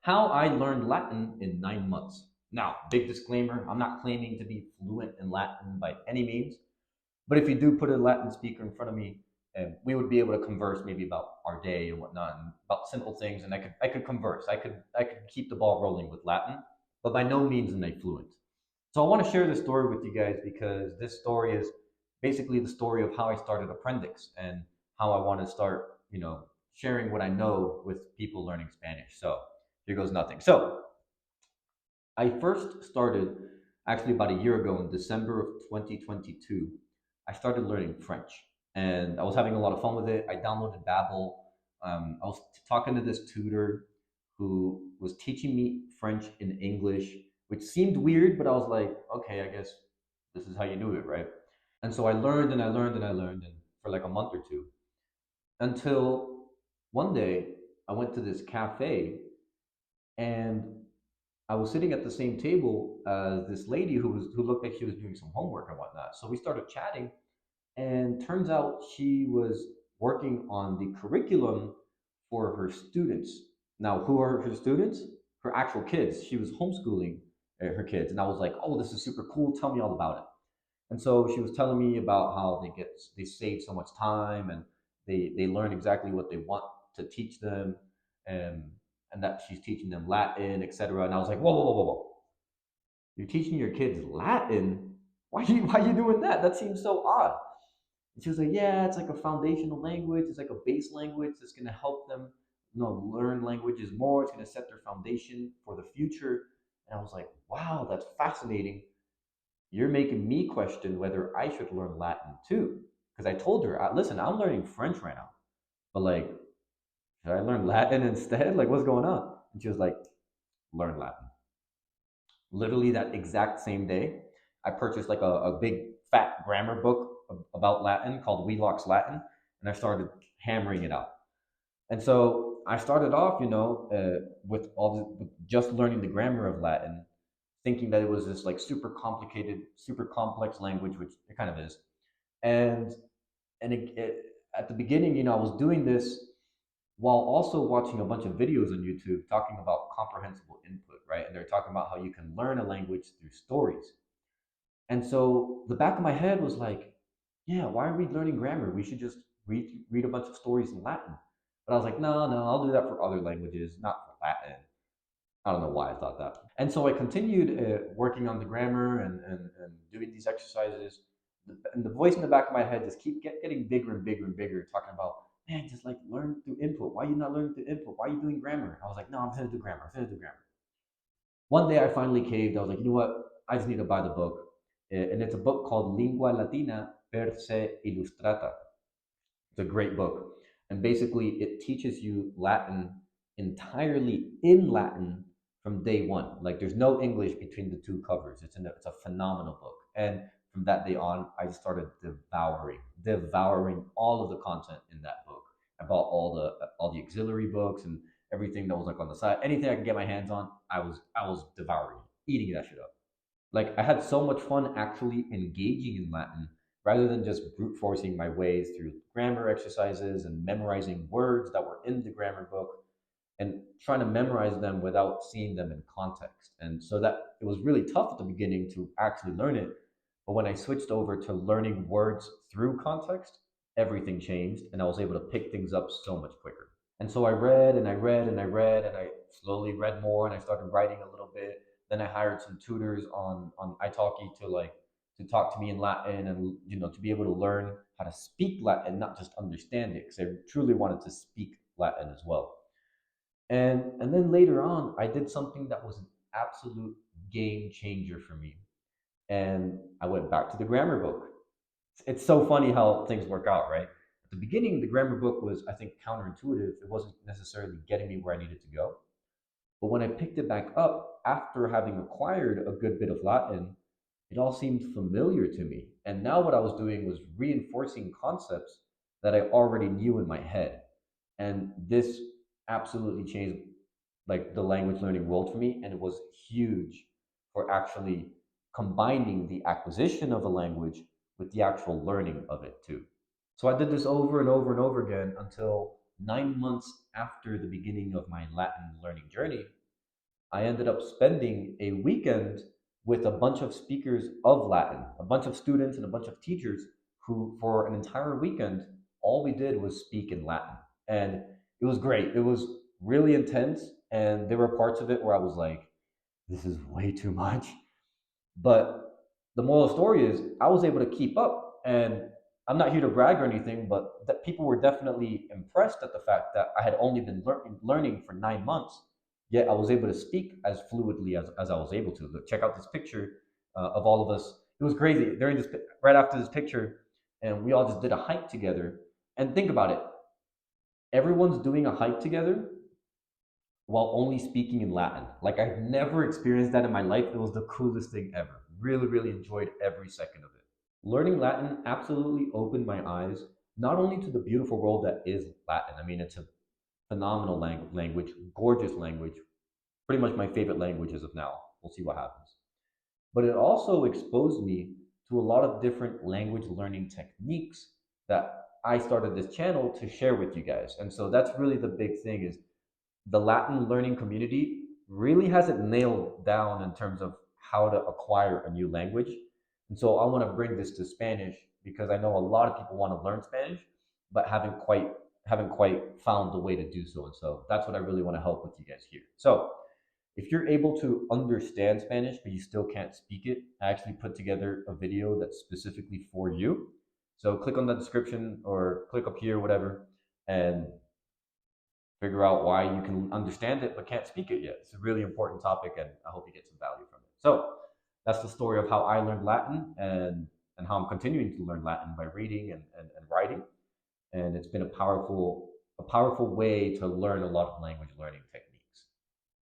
How I learned Latin in 9 months. Now, big disclaimer, I'm not claiming to be fluent in Latin by any means, but if you do put a Latin speaker in front of me, we would be able to converse maybe about our day and whatnot, and about simple things, and I could converse. I could keep the ball rolling with Latin, but by no means am I fluent. So I want to share this story with you guys because this story is basically the story of how I started Apprendix and how I want to start, sharing what I know with people learning Spanish. So here goes nothing. So I first started actually about a year ago in December of 2022. I started learning French and I was having a lot of fun with it. I downloaded Babbel. I was talking to this tutor who was teaching me French in English, which seemed weird, but I was like, okay, I guess this is how you do it, right? And so I learned and I learned and I learned and for like a month or two until one day I went to this cafe and I was sitting at the same table as this lady who looked like she was doing some homework and whatnot. So we started chatting, and turns out she was working on the curriculum for her students. Now, who are her students? Her actual kids. She was homeschooling her kids, and I was like, "Oh, this is super cool. Tell me all about it." And so she was telling me about how they save so much time and they learn exactly what they want to teach them, and and that she's teaching them Latin, etc. And I was like, whoa, whoa, whoa, whoa, whoa! You're teaching your kids Latin? Why are you doing that? That seems so odd. And she was like, yeah, it's like a foundational language. It's like a base language that's going to help them, learn languages more. It's going to set their foundation for the future. And I was like, wow, that's fascinating. You're making me question whether I should learn Latin too. Because I told her, listen, I'm learning French right now, but like, should I learn Latin instead? Like, what's going on? And she was like, learn Latin. Literally that exact same day, I purchased like a big fat grammar book about Latin called Wheelock's Latin, and I started hammering it out. And so I started off, with just learning the grammar of Latin, thinking that it was this like super complicated, super complex language, which it kind of is. And at the beginning, I was doing this while also watching a bunch of videos on YouTube talking about comprehensible input, right? And they're talking about how you can learn a language through stories. And so the back of my head was like, yeah, why are we learning grammar? We should just read a bunch of stories in Latin. But I was like, no, no, I'll do that for other languages, not for Latin. I don't know why I thought that. And so I continued working on the grammar and doing these exercises. And the voice in the back of my head just getting bigger and bigger and bigger, talking about, man, just like learn through input. Why are you not learning through input? Why are you doing grammar? I was like, no, I'm going to do grammar. I'm going to do grammar. One day I finally caved. I was like, you know what? I just need to buy the book. And it's a book called Lingua Latina per se illustrata. It's a great book. And basically, it teaches you Latin entirely in Latin from day one. Like, there's no English between the two covers. It's a phenomenal book. And from that day on, I just started devouring all of the content in that book. I bought all the auxiliary books and everything that was like on the side. Anything I could get my hands on, I was devouring, eating that shit up. Like I had so much fun actually engaging in Latin rather than just brute forcing my way through grammar exercises and memorizing words that were in the grammar book and trying to memorize them without seeing them in context. And so that it was really tough at the beginning to actually learn it. But when I switched over to learning words through context, everything changed and I was able to pick things up so much quicker. And so I read and I read and I read and I slowly read more and I started writing a little bit. Then I hired some tutors on italki to talk to me in Latin and to be able to learn how to speak Latin, not just understand it, because I truly wanted to speak Latin as well. And then later on, I did something that was an absolute game changer for me, and I went back to the grammar book. It's so funny how things work out, right? At the beginning, the grammar book was, I think, counterintuitive. It wasn't necessarily getting me where I needed to go. But when I picked it back up after having acquired a good bit of Latin, it all seemed familiar to me. And now what I was doing was reinforcing concepts that I already knew in my head. And this absolutely changed like the language learning world for me. And it was huge for actually combining the acquisition of a language with the actual learning of it too. So I did this over and over and over again until 9 months after the beginning of my Latin learning journey. I ended up spending a weekend with a bunch of speakers of Latin, a bunch of students and a bunch of teachers who, for an entire weekend, all we did was speak in Latin. And it was great. It was really intense. And there were parts of it where I was like, this is way too much. But the moral of the story is I was able to keep up. And I'm not here to brag or anything, but that people were definitely impressed at the fact that I had only been learning for 9 months, yet I was able to speak as fluidly as I was able to. Look, check out this picture of all of us. It was crazy. During this, right after this picture, and we all just did a hike together. And think about it, everyone's doing a hike together while only speaking in Latin. Like I've never experienced that in my life. It was the coolest thing ever. Really, really enjoyed every second of it. Learning Latin absolutely opened my eyes not only to the beautiful world that is Latin. I mean, it's a phenomenal language, gorgeous language, pretty much my favorite language as of now. We'll see what happens. But it also exposed me to a lot of different language learning techniques that I started this channel to share with you guys. And so that's really the big thing is the Latin learning community really hasn't nailed down in terms of how to acquire a new language. And so I want to bring this to Spanish because I know a lot of people want to learn Spanish, but haven't quite found the way to do so. And so that's what I really want to help with you guys here. So if you're able to understand Spanish but you still can't speak it, I actually put together a video that's specifically for you. So click on the description or click up here, whatever, and figure out why you can understand it but can't speak it yet. It's a really important topic, and I hope you get some value from it. So that's the story of how I learned Latin and how I'm continuing to learn Latin by reading and writing. And it's been a powerful way to learn a lot of language learning techniques.